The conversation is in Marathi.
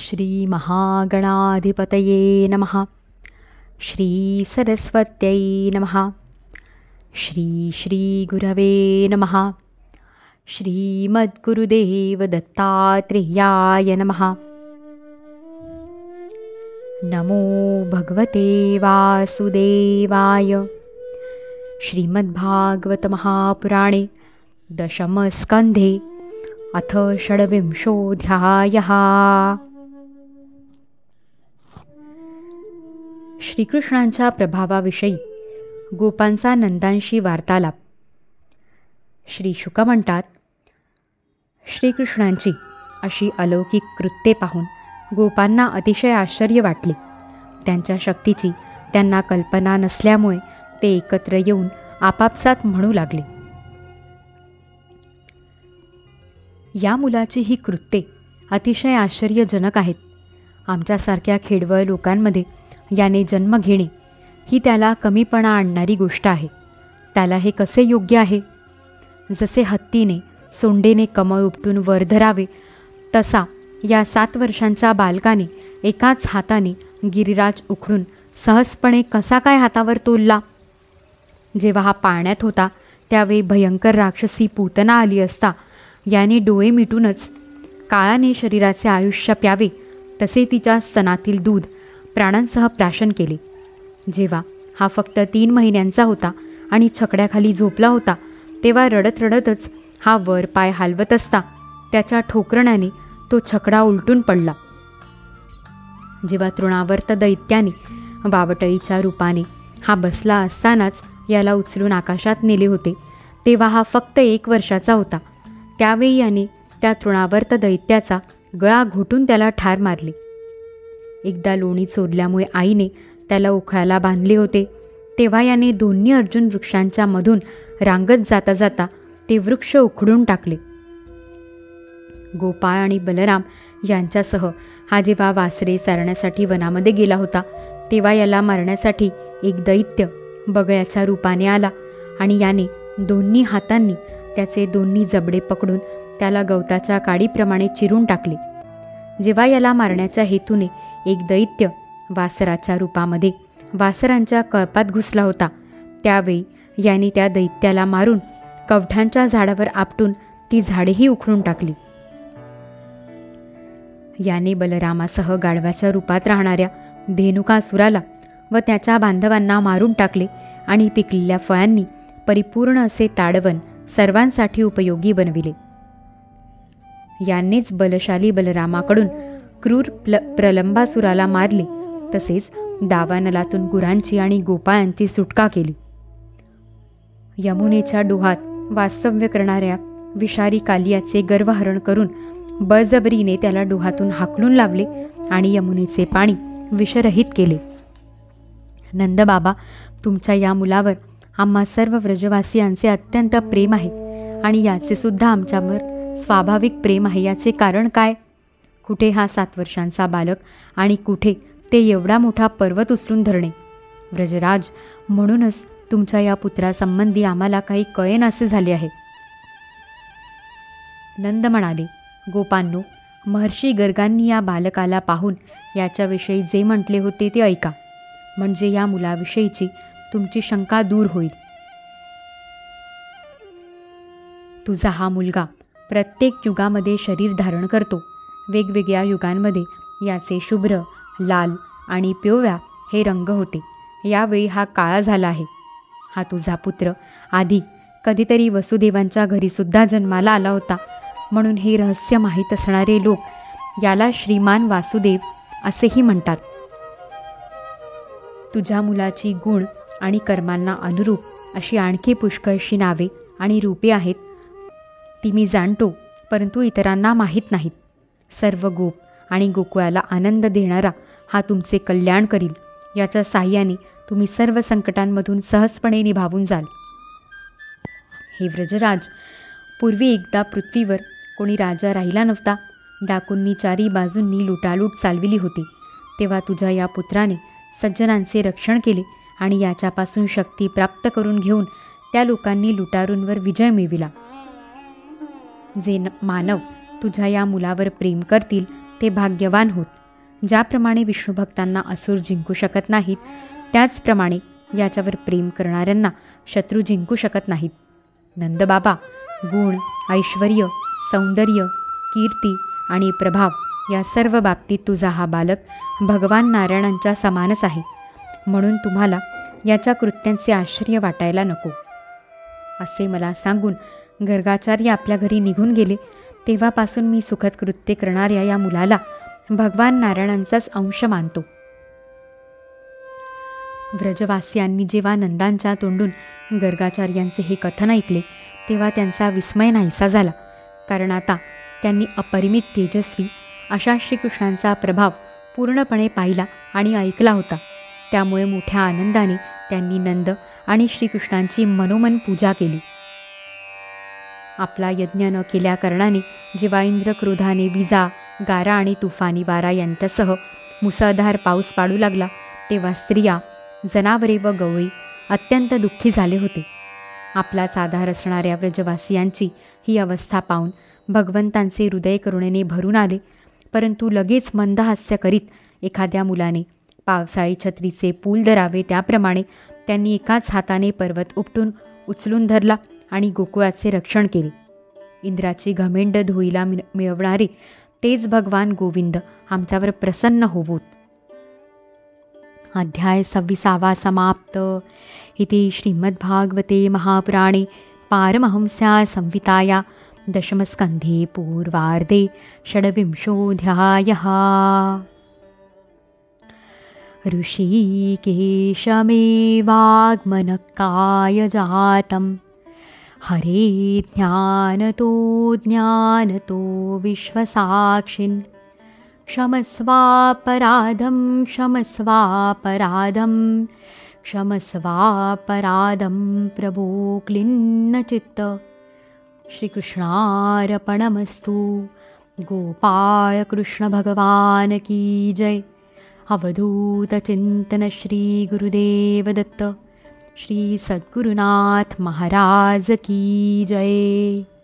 श्री महागणाधिपतये नमः. श्री सरस्वत्यै नमः. श्री श्री गुरवे नमः. श्रीमद्गुरुदेव दत्तात्रेयाय नमः. नमो भगवते वासुदेवाय. श्रीमद्भागवत महापुराणे दशमस्कन्धे अथ षड्विंशोऽध्यायः. श्रीकृष्णांच्या प्रभावाविषयी गोपांचा नंदांशी वार्तालाप. श्री शुक म्हणतात, श्रीकृष्णांची अशी अलौकिक कृत्ये पाहून गोपांना अतिशय आश्चर्य वाटले. त्यांच्या शक्तीची त्यांना कल्पना नसल्यामुळे ते एकत्र येऊन आपापसात म्हणू लागले, या मुलाची ही कृत्ये अतिशय आश्चर्यजनक आहेत. आमच्यासारख्या खेडवळ लोकांमध्ये याने जन्म घेणे ही त्याला कमीपणा आणणारी गोष्ट आहे. त्याला हे कसे योग्य आहे? जसे हत्तीने सोंडेने कमळ उपटून वर धरावे, तसा या 7 वर्षांच्या बालकाने एकाच हाताने गिरिराज उखडून सहजपणे कसा काय हातावर तोलला? जेव्हा हा पाळण्यात होता त्यावेळी भयंकर राक्षसी पूतना आली असता याने डोळे मिटूनच काळाने शरीराचे आयुष्य प्यावे तसे तिच्या स्तनातील दूध प्राणांसह प्राशन केले. जेव्हा हा फक्त 3 महिन्यांचा होता आणि छकड्याखाली झोपला होता तेव्हा रडत रडतच हा वर पाय हलवत असता त्याच्या ठोकरण्याने तो छकडा उलटून पडला. जेव्हा तृणावर्त दैत्याने वावटळीच्या रूपाने हा बसला असतानाच याला उचलून आकाशात नेले होते तेव्हा हा फक्त 1 वर्षाचा होता. त्यावेळी याने त्या तृणावर्त दैत्याचा गळा घोटून त्याला ठार मारले. एकदा लोणी चोरल्यामुळे आईने त्याला ओखायला बांधले होते तेव्हा याने दोन्ही अर्जुन वृक्षांच्या मधून रांगत जाता जाता ते वृक्ष उखडून टाकले. गोपाळ आणि बलराम यांच्यासह हा जेव्हा वासरे चारण्यासाठी वनामध्ये गेला होता तेव्हा याला मारण्यासाठी एक दैत्य बगळ्याच्या रूपाने आला आणि याने दोन्ही हातांनी त्याचे दोन्ही जबडे पकडून त्याला गवताच्या काडीप्रमाणे चिरून टाकले. जेव्हा याला मारण्याच्या हेतूने एक दैत्य वासराच्या रूपामध्ये वासरांच्या कळपात घुसला होता त्यावेळी याने त्या दैत्याला मारून कवठांच्या झाडावर आपटून ती झाडेही उखडून टाकली. याने बलरामासह गाढवाच्या रूपात राहणाऱ्या धेनुकासुराला व त्याच्या बांधवांना मारून टाकले आणि पिकलेल्या फळांनी परिपूर्ण असे ताडवण सर्वांसाठी उपयोगी बनविले. यानेच बलशाली बलरामाकडून क्रूर प्रलंबासुराला मारले तसेच दावानलातून गुरांची आणि गोपाळांची सुटका केली. यमुनेच्या डोहात वास्तव्य करणाऱ्या विषारी कालियाचे गर्वहरण करून बळजबरीने त्याला डोहातून हाकलून लावले आणि यमुनेचे पाणी विषरहित केले. नंदबाबा, तुमच्या या मुलावर आम्हा सर्व व्रजवासियांचे अत्यंत प्रेम आहे आणि याचे सुद्धा आमच्यावर स्वाभाविक प्रेम आहे. याचे कारण काय? कुठे हा 7 वर्षांचा बालक आणि कुठे ते एवढा मोठा पर्वत उचलून धरणे? व्रजराज, म्हणूनच तुमच्या या पुत्रासंबंधी आम्हाला काही कळेनासे झाले आहे. नंद म्हणाले, गोपांनो, महर्षी गर्गांनी या बालकाला पाहून याच्याविषयी जे म्हटले होते ते ऐका, म्हणजे या मुलाविषयीची तुमची शंका दूर होईल. तुझा हा मुलगा प्रत्येक युगामध्ये शरीर धारण करतो. वेगवेगळ्या युगांमध्ये याचे शुभ्र, लाल आणि पिवळ्या हे रंग होते. यावेळी हा काळा झाला आहे. हा तुझा पुत्र आधी कधीतरी वसुदेवांच्या घरीसुद्धा जन्माला आला होता, म्हणून हे रहस्य माहीत असणारे लोक याला श्रीमान वासुदेव असेही म्हणतात. तुझ्या मुलाची गुण आणि कर्मांना अनुरूप अशी आणखी पुष्कळशी नावे आणि रूपे आहेत. ती मी जाणतो, परंतु इतरांना माहीत नाहीत. सर्व गोप आणि गोकुळाला आनंद देणारा हा तुमचे कल्याण करील. याच्या साह्याने तुम्ही सर्व संकटांमधून सहजपणे निभावून जाल. हे व्रजराज, पूर्वी एकदा पृथ्वीवर कोणी राजा राहिला नव्हता. डाकूंनी 4 बाजूंनी लुटालूट चालविली होती. तेव्हा तुझ्या या पुत्राने सज्जनांचे रक्षण केले आणि याच्यापासून शक्ती प्राप्त करून घेऊन त्या लोकांनी लुटारूंवर विजय मिळविला. जे मानव तुझ्या या मुलावर प्रेम करतील ते भाग्यवान होत. ज्याप्रमाणे विष्णुभक्तांना असुर जिंकू शकत नाहीत, त्याचप्रमाणे याच्यावर प्रेम करणाऱ्यांना शत्रू जिंकू शकत नाहीत. नंदबाबा, गुण, ऐश्वर्य, सौंदर्य, कीर्ती आणि प्रभाव या सर्व बाबतीत तुझा हा बालक भगवान नारायणांच्या समानच आहे. म्हणून तुम्हाला याच्या कृत्यांचे आश्चर्य वाटायला नको. असे मला सांगून गर्गाचार्य आपल्या घरी निघून गेले. तेव्हापासून मी सुखद कृत्य करणाऱ्या या मुलाला भगवान नारायणांचाच अंश मानतो. व्रजवासियांनी जेव्हा नंदांच्या तोंडून गर्गाचार्यांचे हे कथन ऐकले, तेव्हा त्यांचा विस्मय नाहीसा झाला. कारण आता त्यांनी अपरिमित तेजस्वी अशा श्रीकृष्णांचा प्रभाव पूर्णपणे पाहिला आणि ऐकला होता. त्यामुळे मोठ्या आनंदाने त्यांनी नंद आणि श्रीकृष्णांची मनोमन पूजा केली. आपला यज्ञ न केल्या कारणाने जेव्हा इंद्र क्रोधाने विजा, गारा आणि तुफानी वारा यांच्यासह मुसळधार पाऊस पाडू लागला, तेव्हा स्त्रिया, जनावरे व गवळी अत्यंत दुःखी झाले होते. आपलाच आधार असणाऱ्या व्रजवासियांची ही अवस्था पाहून भगवंतांचे हृदय करुणेने भरून आले. परंतु लगेच मंदहास्य करीत एखाद्या मुलाने पावसाळी छत्रीचे पूल धरावे त्याप्रमाणे त्यांनी एकाच हाताने पर्वत उपटून उचलून धरला आणि गोकुळाचे रक्षण केले. इंद्राची घमेंड धुईला मिळवणारे तेच भगवान गोविंद आमच्यावर प्रसन्न होवोत. अध्याय 26 समाप्त. इति श्रीमद्भागवते महापुराणे पारमहंस्या संहिताया दशमस्कन्धे पूर्वार्धे 26 ऋषिकेशमेवागमनकाय जातं हरे ज्ञानतो विश्वसाक्षिन् क्षमस्वापराधं प्रभो क्लिन्नचित्त. श्रीकृष्णार्पणमस्तु. गोपाळ कृष्ण भगवान की जय. अवधूत चिंतन श्री गुरुदेव दत्त. श्री सद्गुरुनाथ महाराज की जय.